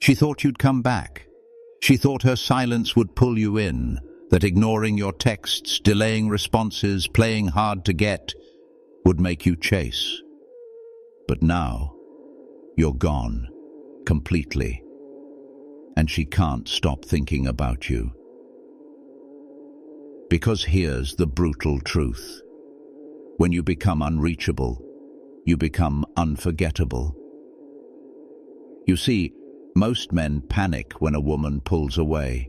She thought you'd come back. She thought her silence would pull you in, that ignoring your texts, delaying responses, playing hard to get, would make you chase. But now, you're gone, completely. And she can't stop thinking about you. Because here's the brutal truth. When you become unreachable, you become unforgettable. You see, most men panic when a woman pulls away.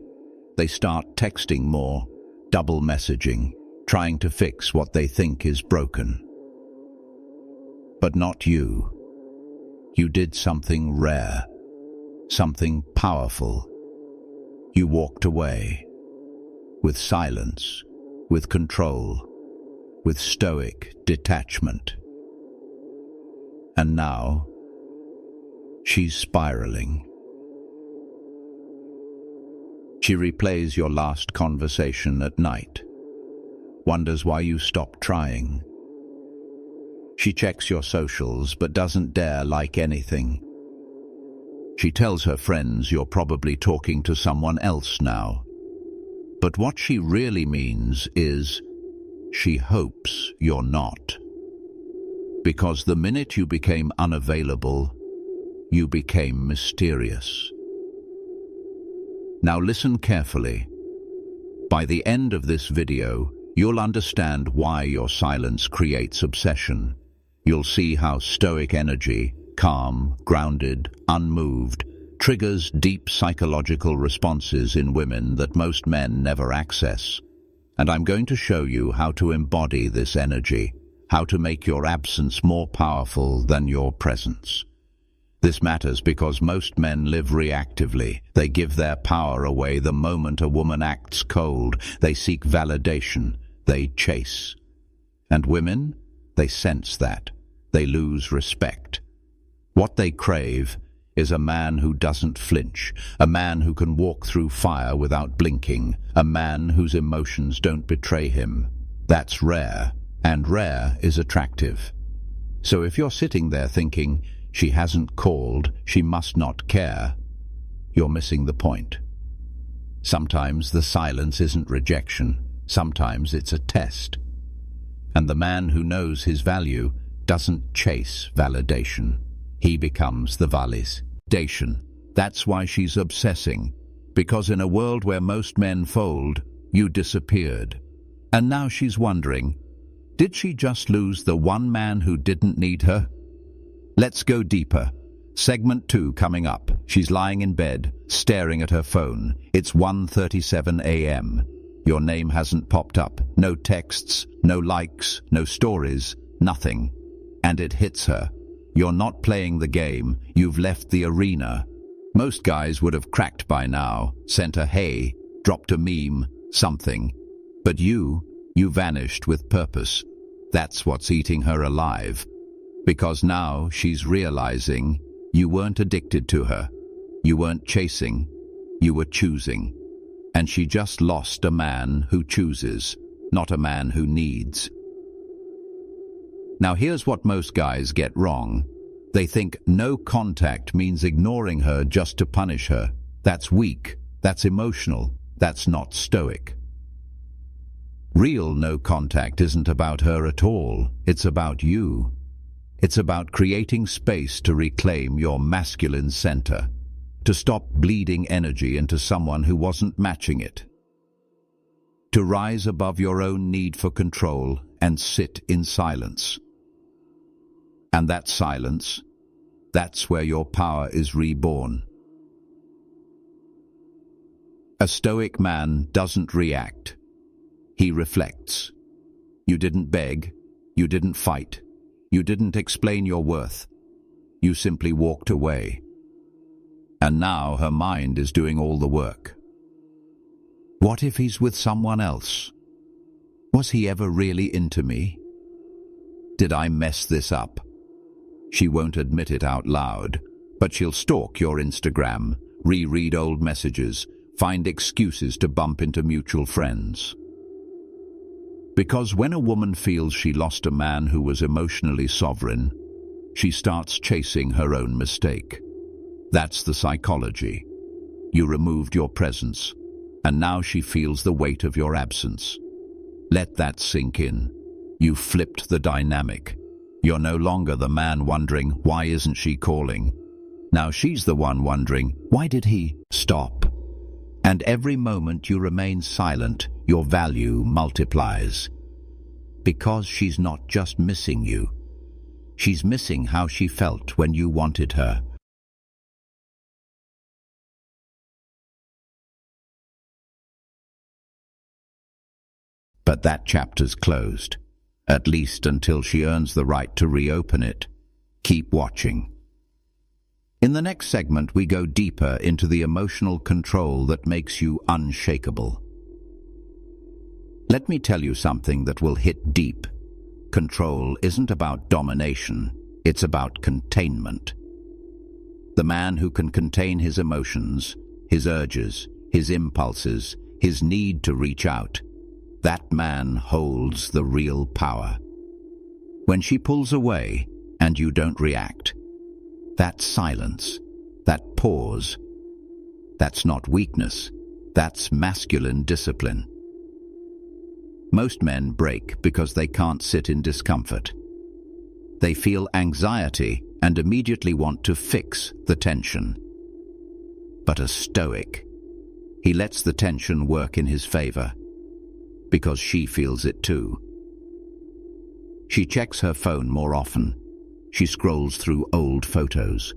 They start texting more, double messaging, trying to fix what they think is broken. But not you. You did something rare, something powerful. You walked away, with silence, with control, with stoic detachment. And now, she's spiraling. She replays your last conversation at night, wonders why you stopped trying. She checks your socials but doesn't dare like anything. She tells her friends you're probably talking to someone else now. But what she really means is, she hopes you're not. Because the minute you became unavailable, you became mysterious. Now listen carefully. By the end of this video, you'll understand why your silence creates obsession. You'll see how stoic energy, calm, grounded, unmoved, triggers deep psychological responses in women that most men never access. And I'm going to show you how to embody this energy, how to make your absence more powerful than your presence. This matters because most men live reactively. They give their power away the moment a woman acts cold. They seek validation. They chase. And women, they sense that. They lose respect. What they crave is a man who doesn't flinch, a man who can walk through fire without blinking, a man whose emotions don't betray him. That's rare, and rare is attractive. So if you're sitting there thinking, she hasn't called, she must not care, you're missing the point. Sometimes the silence isn't rejection, sometimes it's a test. And the man who knows his value doesn't chase validation. He becomes the validation. That's why she's obsessing, because in a world where most men fold, you disappeared. And now she's wondering, did she just lose the one man who didn't need her? Let's go deeper. Segment 2 coming up. She's lying in bed, staring at her phone. It's 1:37 a.m. Your name hasn't popped up. No texts, no likes, no stories, nothing. And it hits her. You're not playing the game. You've left the arena. Most guys would have cracked by now, sent a hey, dropped a meme, something. But you vanished with purpose. That's what's eating her alive. Because now she's realizing you weren't addicted to her. You weren't chasing. You were choosing. And she just lost a man who chooses, not a man who needs. Now here's what most guys get wrong. They think no contact means ignoring her just to punish her. That's weak. That's emotional. That's not stoic. Real no contact isn't about her at all. It's about you. It's about creating space to reclaim your masculine center, to stop bleeding energy into someone who wasn't matching it, to rise above your own need for control and sit in silence. And that silence, that's where your power is reborn. A stoic man doesn't react. He reflects. You didn't beg. You didn't fight. You didn't explain your worth. You simply walked away. And now her mind is doing all the work. What if he's with someone else? Was he ever really into me? Did I mess this up? She won't admit it out loud, but she'll stalk your Instagram, reread old messages, find excuses to bump into mutual friends. Because when a woman feels she lost a man who was emotionally sovereign, she starts chasing her own mistake. That's the psychology. You removed your presence, and now she feels the weight of your absence. Let that sink in. You flipped the dynamic. You're no longer the man wondering, why isn't she calling? Now she's the one wondering, why did he stop? And every moment you remain silent, your value multiplies. Because she's not just missing you. She's missing how she felt when you wanted her. But that chapter's closed, at least until she earns the right to reopen it. Keep watching. In the next segment, we go deeper into the emotional control that makes you unshakable. Let me tell you something that will hit deep. Control isn't about domination, it's about containment. The man who can contain his emotions, his urges, his impulses, his need to reach out, that man holds the real power. When she pulls away and you don't react, that silence, that pause, that's not weakness, that's masculine discipline. Most men break because they can't sit in discomfort. They feel anxiety and immediately want to fix the tension. But a Stoic, he lets the tension work in his favor, because she feels it too. She checks her phone more often. She scrolls through old photos.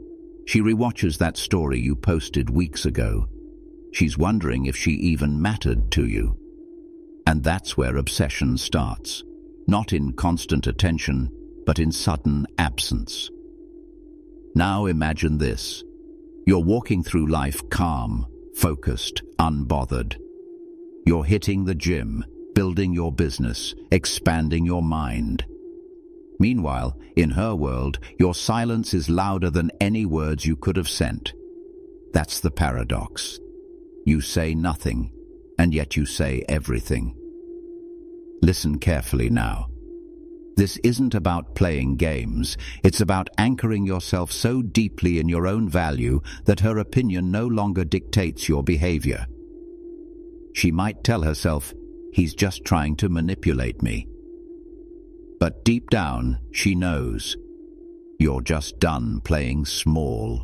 She rewatches that story you posted weeks ago. She's wondering if she even mattered to you. And that's where obsession starts. Not in constant attention, but in sudden absence. Now imagine this. You're walking through life calm, focused, unbothered. You're hitting the gym, building your business, expanding your mind. Meanwhile, in her world, your silence is louder than any words you could have sent. That's the paradox. You say nothing, and yet you say everything. Listen carefully now. This isn't about playing games. It's about anchoring yourself so deeply in your own value that her opinion no longer dictates your behavior. She might tell herself, he's just trying to manipulate me. But deep down, she knows. You're just done playing small.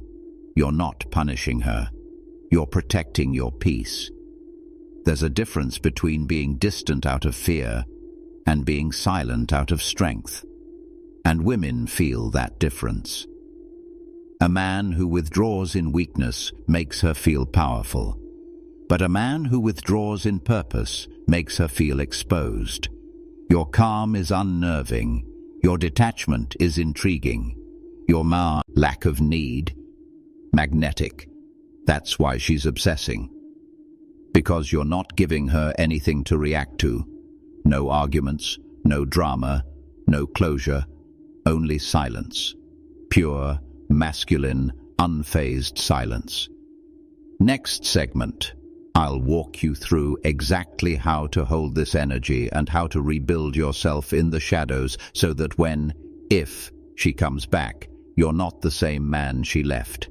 You're not punishing her. You're protecting your peace. There's a difference between being distant out of fear and being silent out of strength. And women feel that difference. A man who withdraws in weakness makes her feel powerful. But a man who withdraws in purpose makes her feel exposed. Your calm is unnerving. Your detachment is intriguing. Your lack of need, magnetic. That's why she's obsessing. Because you're not giving her anything to react to. No arguments, no drama, no closure, only silence. Pure, masculine, unfazed silence. Next segment, I'll walk you through exactly how to hold this energy and how to rebuild yourself in the shadows so that if she comes back, you're not the same man she left.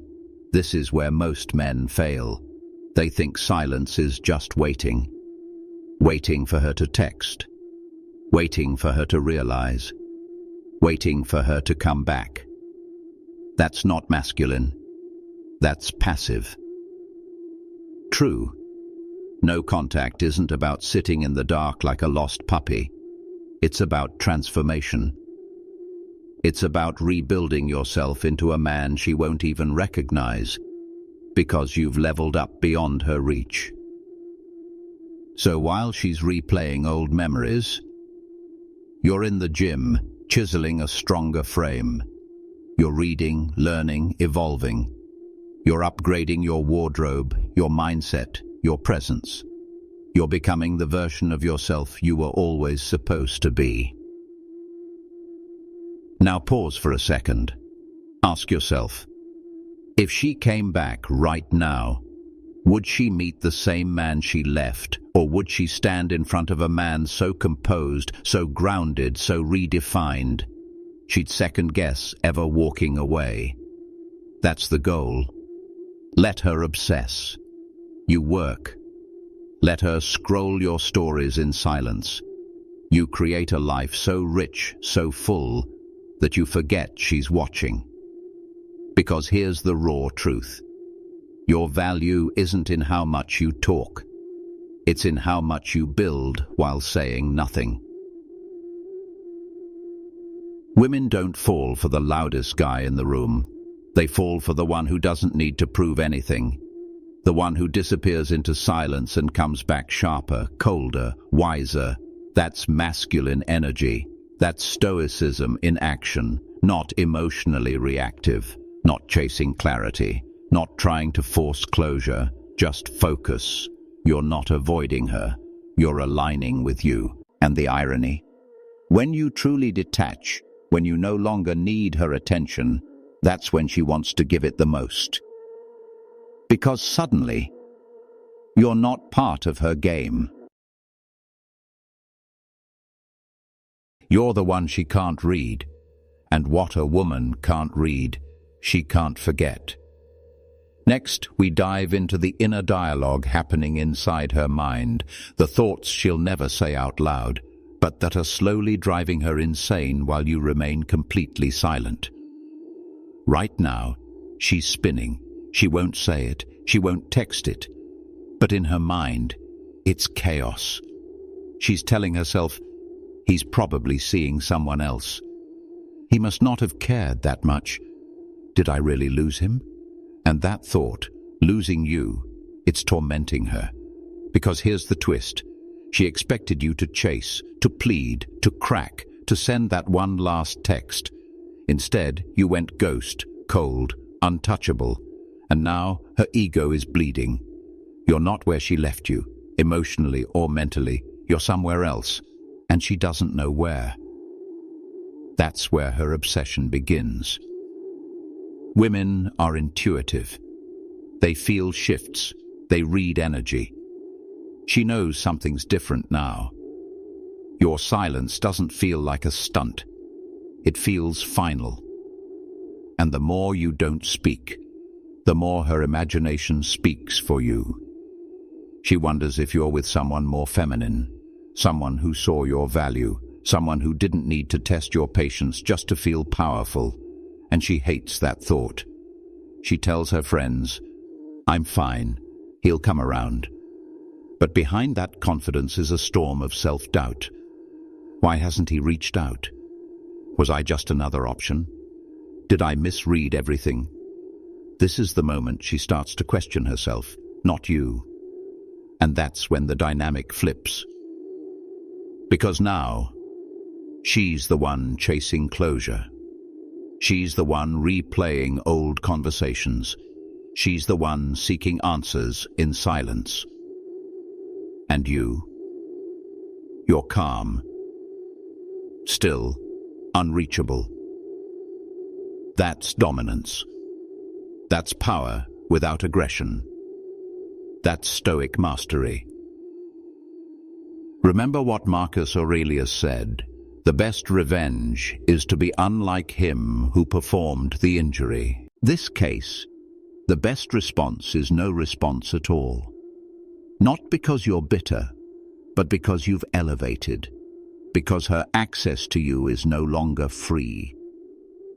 This is where most men fail. They think silence is just waiting. Waiting for her to text. Waiting for her to realize. Waiting for her to come back. That's not masculine. That's passive. True. No contact isn't about sitting in the dark like a lost puppy. It's about transformation. It's about rebuilding yourself into a man she won't even recognize, because you've leveled up beyond her reach. So while she's replaying old memories, you're in the gym, chiseling a stronger frame. You're reading, learning, evolving. You're upgrading your wardrobe, your mindset, your presence. You're becoming the version of yourself you were always supposed to be. Now pause for a second. Ask yourself, if she came back right now, would she meet the same man she left, or would she stand in front of a man so composed, so grounded, so redefined, she'd second guess ever walking away? That's the goal. Let her obsess. You work. Let her scroll your stories in silence. You create a life so rich, so full, that you forget she's watching. Because here's the raw truth. Your value isn't in how much you talk. It's in how much you build while saying nothing. Women don't fall for the loudest guy in the room. They fall for the one who doesn't need to prove anything. The one who disappears into silence and comes back sharper, colder, wiser. That's masculine energy. That's stoicism in action, not emotionally reactive, not chasing clarity, not trying to force closure, just focus. You're not avoiding her. You're aligning with you. And the irony? When you truly detach, when you no longer need her attention, that's when she wants to give it the most. Because suddenly, you're not part of her game. You're the one she can't read. And what a woman can't read, she can't forget. Next, we dive into the inner dialogue happening inside her mind, the thoughts she'll never say out loud, but that are slowly driving her insane while you remain completely silent. Right now, she's spinning. She won't say it, she won't text it. But in her mind, it's chaos. She's telling herself, he's probably seeing someone else. He must not have cared that much. Did I really lose him? And that thought, losing you, it's tormenting her. Because here's the twist. She expected you to chase, to plead, to crack, to send that one last text. Instead, you went ghost, cold, untouchable. And now her ego is bleeding. You're not where she left you, emotionally or mentally. You're somewhere else. And she doesn't know where. That's where her obsession begins. Women are intuitive. They feel shifts. They read energy. She knows something's different now. Your silence doesn't feel like a stunt. It feels final. And the more you don't speak, the more her imagination speaks for you. She wonders if you're with someone more feminine, someone who saw your value, someone who didn't need to test your patience just to feel powerful. And she hates that thought. She tells her friends, I'm fine, he'll come around. But behind that confidence is a storm of self-doubt. Why hasn't he reached out? Was I just another option? Did I misread everything? This is the moment she starts to question herself, not you. And that's when the dynamic flips. Because now, she's the one chasing closure. She's the one replaying old conversations. She's the one seeking answers in silence. And you're calm, still, unreachable. That's dominance. That's power without aggression. That's Stoic mastery. Remember what Marcus Aurelius said, the best revenge is to be unlike him who performed the injury. This case, the best response is no response at all. Not because you're bitter, but because you've elevated. Because her access to you is no longer free.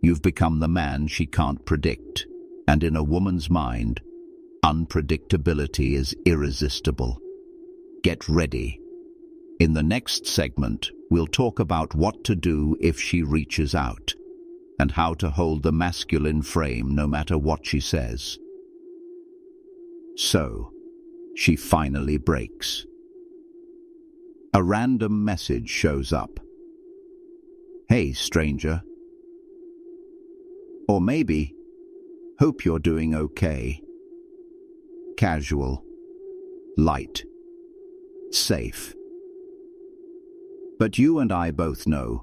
You've become the man she can't predict. And in a woman's mind, unpredictability is irresistible. Get ready. In the next segment, we'll talk about what to do if she reaches out, and how to hold the masculine frame no matter what she says. So, she finally breaks. A random message shows up. Hey, stranger. Or maybe, hope you're doing okay. Casual, light, safe. But you and I both know,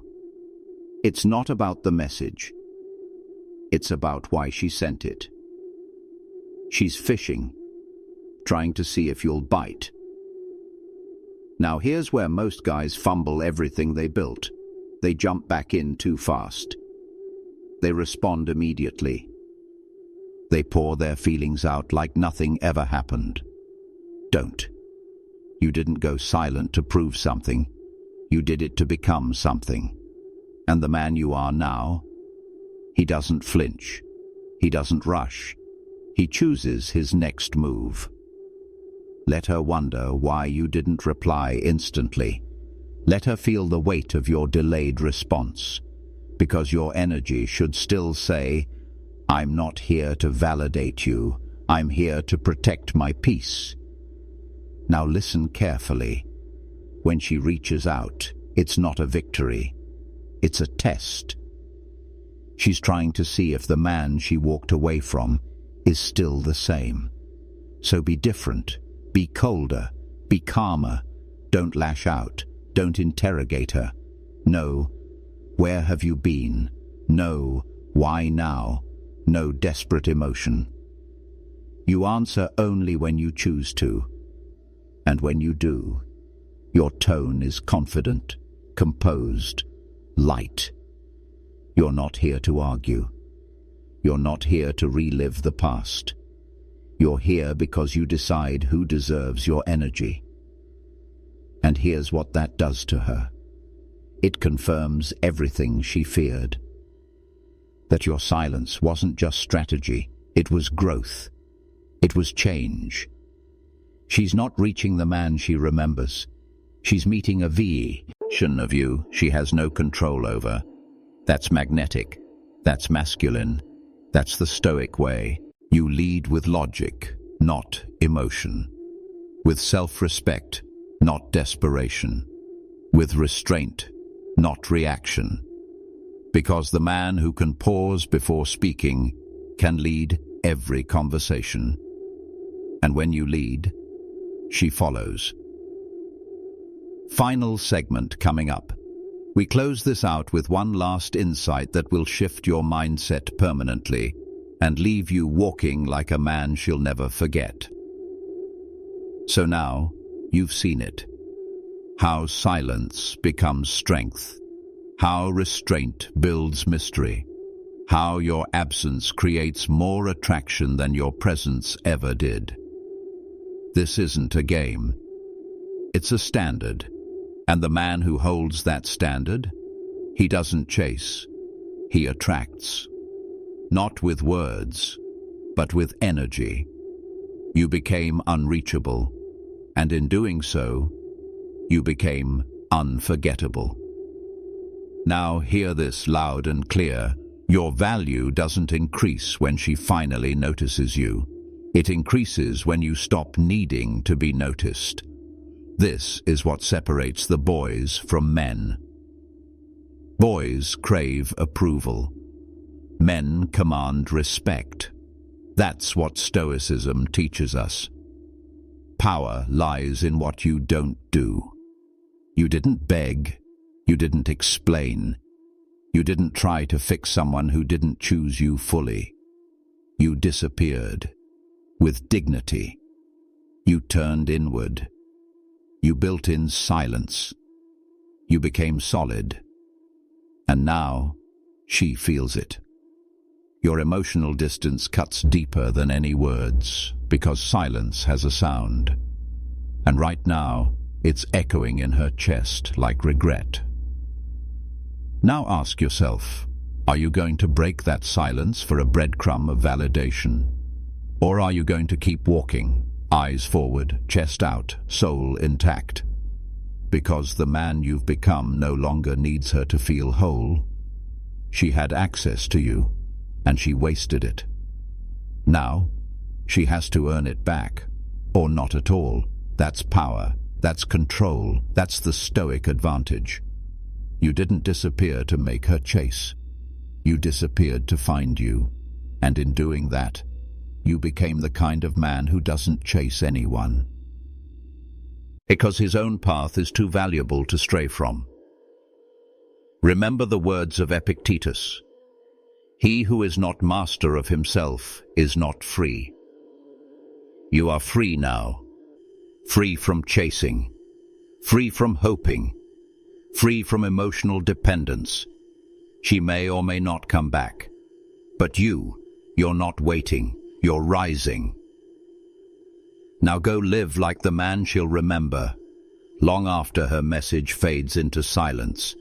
it's not about the message. It's about why she sent it. She's fishing, trying to see if you'll bite. Now here's where most guys fumble everything they built. They jump back in too fast. They respond immediately. They pour their feelings out like nothing ever happened. Don't. You didn't go silent to prove something. You did it to become something. And the man you are now, he doesn't flinch. He doesn't rush. He chooses his next move. Let her wonder why you didn't reply instantly. Let her feel the weight of your delayed response, because your energy should still say, I'm not here to validate you. I'm here to protect my peace. Now listen carefully. When she reaches out, it's not a victory. It's a test. She's trying to see if the man she walked away from is still the same. So be different. Be colder. Be calmer. Don't lash out. Don't interrogate her. No, where have you been? No, why now? No desperate emotion. You answer only when you choose to. And when you do, your tone is confident, composed, light. You're not here to argue. You're not here to relive the past. You're here because you decide who deserves your energy. And here's what that does to her. It confirms everything she feared. That your silence wasn't just strategy, it was growth. It was change. She's not reaching the man she remembers. She's meeting a version of you she has no control over. That's magnetic. That's masculine. That's the Stoic way. You lead with logic, not emotion. With self-respect, not desperation. With restraint, not reaction. Because the man who can pause before speaking can lead every conversation. And when you lead, she follows. Final segment coming up. We close this out with one last insight that will shift your mindset permanently and leave you walking like a man she'll never forget. So now, you've seen it. How silence becomes strength. How restraint builds mystery. How your absence creates more attraction than your presence ever did. This isn't a game. It's a standard. And the man who holds that standard, he doesn't chase. He attracts. Not with words, but with energy. You became unreachable. And in doing so, you became unforgettable. Now hear this loud and clear. Your value doesn't increase when she finally notices you. It increases when you stop needing to be noticed. This is what separates the boys from men. Boys crave approval. Men command respect. That's what Stoicism teaches us. Power lies in what you don't do. You didn't beg. You didn't explain. You didn't try to fix someone who didn't choose you fully. You disappeared. With dignity. You turned inward. You built in silence. You became solid. And now, she feels it. Your emotional distance cuts deeper than any words, because silence has a sound. And right now, it's echoing in her chest like regret. Now ask yourself, are you going to break that silence for a breadcrumb of validation? Or are you going to keep walking, eyes forward, chest out, soul intact? Because the man you've become no longer needs her to feel whole. She had access to you, and she wasted it. Now, she has to earn it back, or not at all. That's power, that's control, that's the Stoic advantage. You didn't disappear to make her chase. You disappeared to find you, and in doing that, you became the kind of man who doesn't chase anyone. Because his own path is too valuable to stray from. Remember the words of Epictetus. He who is not master of himself is not free. You are free now. Free from chasing. Free from hoping. Free from emotional dependence. She may or may not come back. But you You're not waiting, you're rising. Now go live like the man she'll remember, long after her message fades into silence.